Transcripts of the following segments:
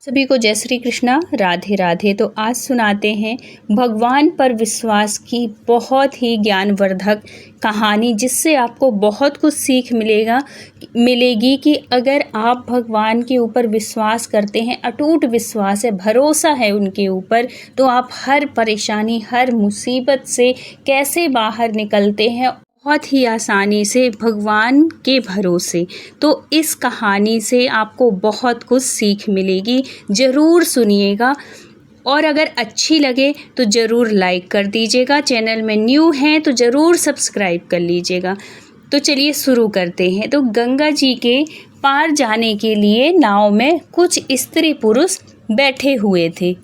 सभी को जय श्री कृष्णा, राधे राधे। तो आज सुनाते हैं भगवान पर विश्वास की बहुत ही ज्ञानवर्धक कहानी, जिससे आपको बहुत कुछ सीख मिलेगी कि अगर आप भगवान के ऊपर विश्वास करते हैं, अटूट विश्वास है, भरोसा है उनके ऊपर, तो आप हर परेशानी, हर मुसीबत से कैसे बाहर निकलते हैं बहुत ही आसानी से भगवान के भरोसे। तो इस कहानी से आपको बहुत कुछ सीख मिलेगी, ज़रूर सुनिएगा। और अगर अच्छी लगे तो ज़रूर लाइक कर दीजिएगा। चैनल में न्यू हैं तो ज़रूर सब्सक्राइब कर लीजिएगा। तो चलिए शुरू करते हैं। तो गंगा जी के पार जाने के लिए नाव में कुछ स्त्री पुरुष बैठे हुए थे।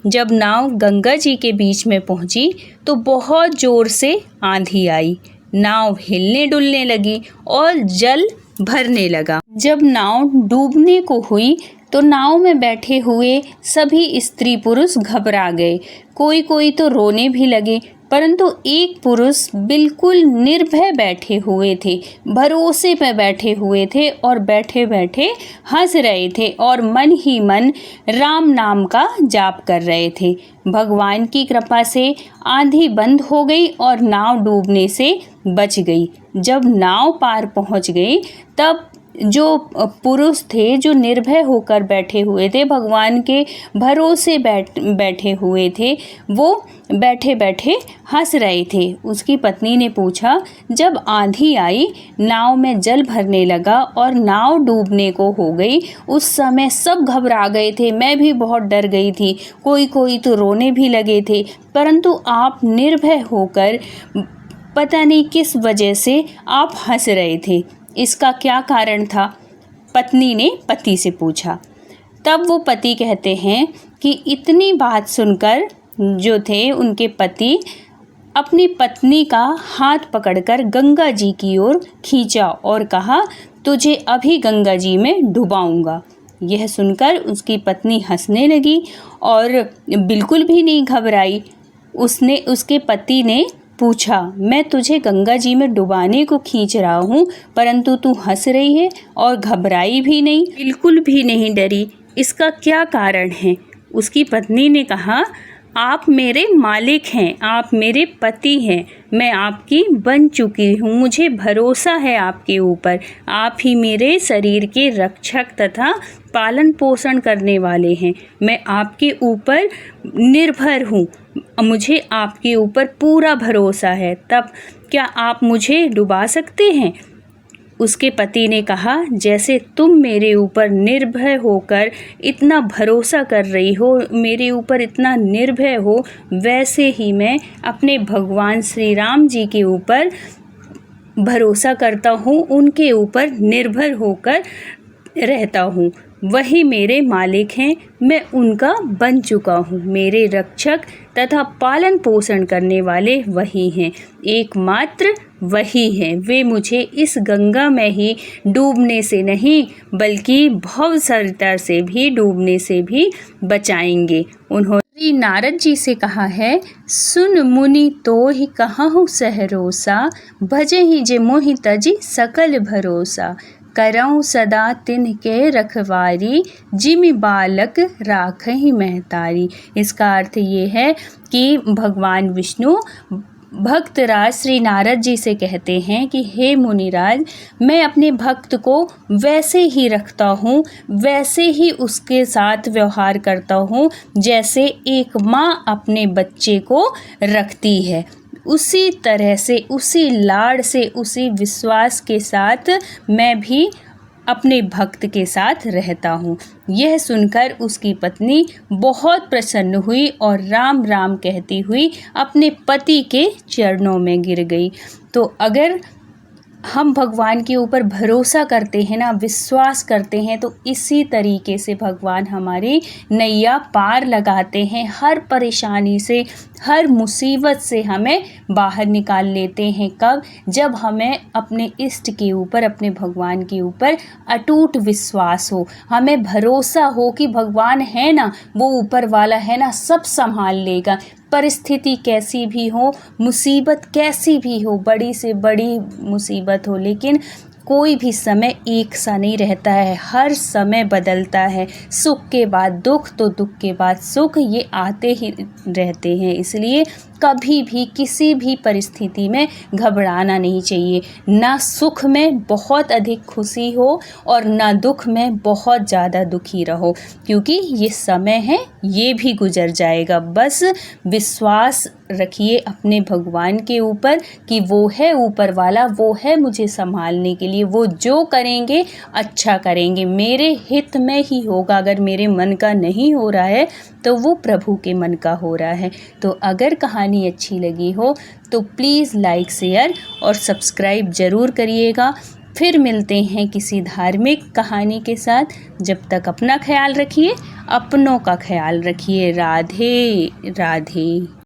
जब नाव गंगा जी के बीच में पहुंची तो बहुत ज़ोर से आंधी आई। नाव हिलने डुलने लगी और जल भरने लगा। जब नाव डूबने को हुई तो नाव में बैठे हुए सभी स्त्री पुरुष घबरा गए। कोई तो रोने भी लगे, परंतु एक पुरुष बिल्कुल निर्भय बैठे हुए थे, भरोसे पे बैठे हुए थे और बैठे बैठे हंस रहे थे और मन ही मन राम नाम का जाप कर रहे थे। भगवान की कृपा से आंधी बंद हो गई और नाव डूबने से बच गई। जब नाव पार पहुंच गई तब जो पुरुष थे, जो निर्भय होकर बैठे हुए थे, भगवान के भरोसे बैठे हुए थे, वो बैठे बैठे हंस रहे थे। उसकी पत्नी ने पूछा, जब आंधी आई, नाव में जल भरने लगा और नाव डूबने को हो गई, उस समय सब घबरा गए थे, मैं भी बहुत डर गई थी, कोई तो रोने भी लगे थे, परंतु आप निर्भय होकर पता नहीं किस वजह से आप हंस रहे थे, इसका क्या कारण था? पत्नी ने पति से पूछा। तब वो पति कहते हैं कि इतनी बात सुनकर जो थे उनके पति अपनी पत्नी का हाथ पकड़कर गंगा जी की ओर खींचा और कहा, तुझे अभी गंगा जी में डुबाऊंगा। यह सुनकर उसकी पत्नी हंसने लगी और बिल्कुल भी नहीं घबराई। उसके पति ने पूछा, मैं तुझे गंगा जी में डुबाने को खींच रहा हूँ, परंतु तू हंस रही है और घबराई भी नहीं, बिल्कुल भी नहीं डरी, इसका क्या कारण है? उसकी पत्नी ने कहा, आप मेरे मालिक हैं, आप मेरे पति हैं, मैं आपकी बन चुकी हूँ, मुझे भरोसा है आपके ऊपर, आप ही मेरे शरीर के रक्षक तथा पालन पोषण करने वाले हैं, मैं आपके ऊपर निर्भर हूँ, मुझे आपके ऊपर पूरा भरोसा है, तब क्या आप मुझे डुबा सकते हैं? उसके पति ने कहा, जैसे तुम मेरे ऊपर निर्भय होकर इतना भरोसा कर रही हो, मेरे ऊपर इतना निर्भय हो, वैसे ही मैं अपने भगवान श्री राम जी के ऊपर भरोसा करता हूँ, उनके ऊपर निर्भर होकर रहता हूँ, वही मेरे मालिक हैं, मैं उनका बन चुका हूँ, मेरे रक्षक तथा पालन पोषण करने वाले वही हैं, एकमात्र वही हैं, वे मुझे इस गंगा में ही डूबने से नहीं बल्कि भव सरिता से भी डूबने से भी बचाएंगे। उन्होंने श्री नारद जी से कहा है, सुन मुनि तो ही कहूँ सहरोसा, भजे ही जे मोहि तजी सकल भरोसा, करऊँ सदा तिनके रखवारी, जिमि बालक राखहि महतारी। इसका अर्थ ये है कि भगवान विष्णु भक्तराज श्री नारद जी से कहते हैं कि हे मुनिराज, मैं अपने भक्त को वैसे ही रखता हूँ, वैसे ही उसके साथ व्यवहार करता हूँ जैसे एक माँ अपने बच्चे को रखती है। उसी तरह से, उसी लाड़ से, उसी विश्वास के साथ मैं भी अपने भक्त के साथ रहता हूँ। यह सुनकर उसकी पत्नी बहुत प्रसन्न हुई और राम राम कहती हुई अपने पति के चरणों में गिर गई। तो अगर हम भगवान के ऊपर भरोसा करते हैं ना, विश्वास करते हैं, तो इसी तरीके से भगवान हमारी नैया पार लगाते हैं, हर परेशानी से, हर मुसीबत से हमें बाहर निकाल लेते हैं। कब? जब हमें अपने इष्ट के ऊपर, अपने भगवान के ऊपर अटूट विश्वास हो, हमें भरोसा हो कि भगवान है ना, वो ऊपर वाला है ना, सब संभाल लेगा। परिस्थिति कैसी भी हो, मुसीबत कैसी भी हो, बड़ी से बड़ी मुसीबत हो, लेकिन कोई भी समय एक सा नहीं रहता है, हर समय बदलता है। सुख के बाद दुख तो दुख के बाद सुख, ये आते ही रहते हैं। इसलिए कभी भी किसी भी परिस्थिति में घबराना नहीं चाहिए। ना सुख में बहुत अधिक खुशी हो और ना दुख में बहुत ज़्यादा दुखी रहो, क्योंकि ये समय है, ये भी गुजर जाएगा। बस विश्वास रखिए अपने भगवान के ऊपर कि वो है ऊपर वाला, वो है मुझे संभालने के लिए। वो जो करेंगे अच्छा करेंगे, मेरे हित में ही होगा। अगर मेरे मन का नहीं हो रहा है तो वो प्रभु के मन का हो रहा है। तो अगर कहानी अच्छी लगी हो तो प्लीज़ लाइक, शेयर और सब्सक्राइब ज़रूर करिएगा। फिर मिलते हैं किसी धार्मिक कहानी के साथ। जब तक अपना ख्याल रखिए, अपनों का ख्याल रखिए। राधे राधे।